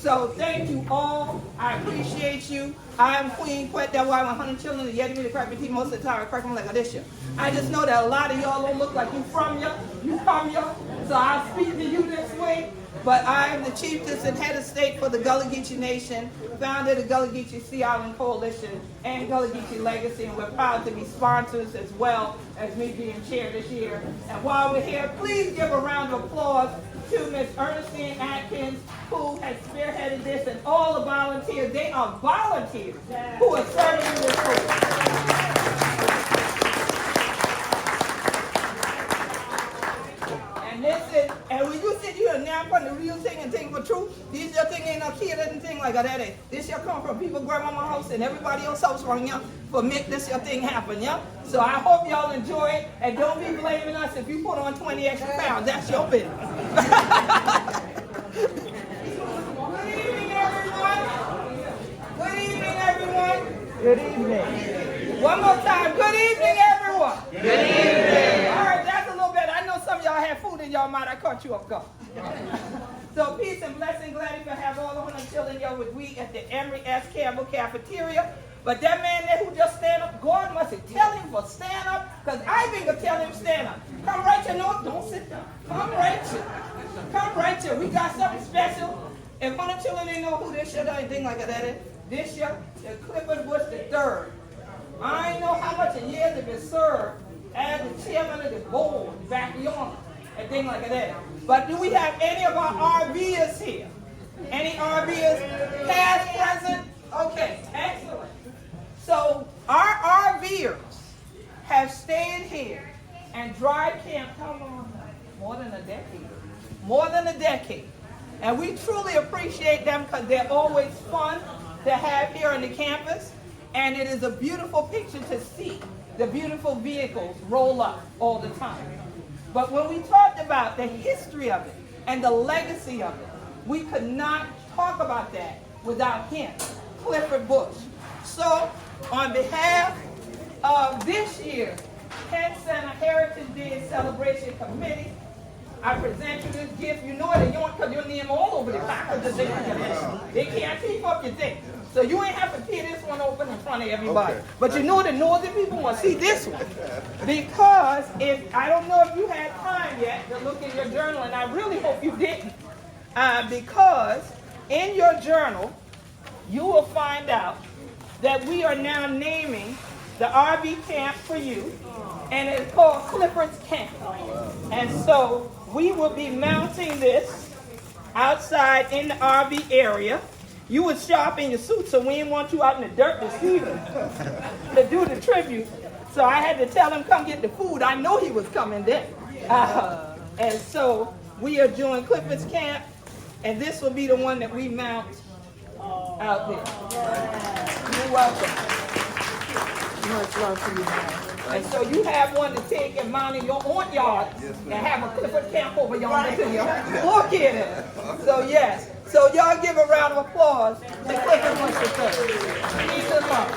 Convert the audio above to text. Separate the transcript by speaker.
Speaker 1: So thank you all. I appreciate you. I am Queen Quet, that's why I'm 100 children, the Yeti really crack me most of the time. I crack them like this year. I just know that a lot of y'all don't look like you from here, you come here. So I speak to you this way. But I am the chiefess and head of state for the Gullah Geechee Nation, founder of the Gullah Geechee Sea Island Coalition and Gullah Geechee Legacy, and we're proud to be sponsors as well as me being chair this year. And while we're here, please give a round of applause to Ms. Ernestine Atkins, who has spearheaded this, and all the volunteers. They are volunteers who are serving in this program. And when you sit here now from the real thing and thing for truth, this your thing ain't no kid and thing like that. This your come from people grandmama house and everybody else house around here for make this your thing happen, yeah? So I hope y'all enjoy it, and don't be blaming us if you put on 20 extra pounds. That's your business. Good evening, everyone. Good evening, everyone. Good evening. One more time. Good evening, everyone. Good evening. All right, that's a little better. I know some of y'all had food in y'all mouth. I caught you off guard. So peace and blessing. Glad to have all the 100 children here with we at the Emory S. Campbell Cafeteria. But that man there who just stand up, God must have tell him for stand up, because I been gonna tell him stand up. Come right here, no, don't sit down. Come right here. Come right here. We got something special. If 100 children didn't know who this shit or anything like that is, this year, the Clifford was the third. I ain't know how much a year to be served as the chairman of the board back beyond and things like that. But do we have any of our RVers here? Any RVers? Past, present? Okay, excellent. So our RVers have stayed here and dry camped how long? More than a decade. More than a decade. And we truly appreciate them because they're always fun to have here on the campus. And it is a beautiful picture to see the beautiful vehicles roll up all the time. But when we talked about the history of it and the legacy of it, we could not talk about that without him, Clifford Bush. So on behalf of this year's Penn Center Heritage Day Celebration Committee, I present you this gift. You know it, because your name all over the package. They can't keep up your thing. So you ain't have to tear this one open in front of everybody. Okay. But you know the nosy people want to see this one. Because if I don't know if you had time yet to look in your journal, and I really hope you didn't. Because in your journal, you will find out that we are now naming the RV camp for you. And it's called Clifford's Camp. And so we will be mounting this outside in the RV area. You was sharp in your suit, so we didn't want you out in the dirt this evening to do the tribute. So I had to tell him, come get the food. I know he was coming then. And so we are doing Clifford's Camp, and this will be the one that we mount out there. You're welcome. Much love to you. And so you have one to take and mount in your own yard and have a Clifford camp over yonder to your poor kid. So yes. So y'all give a round of applause to Clifford Bush III. Peace and love.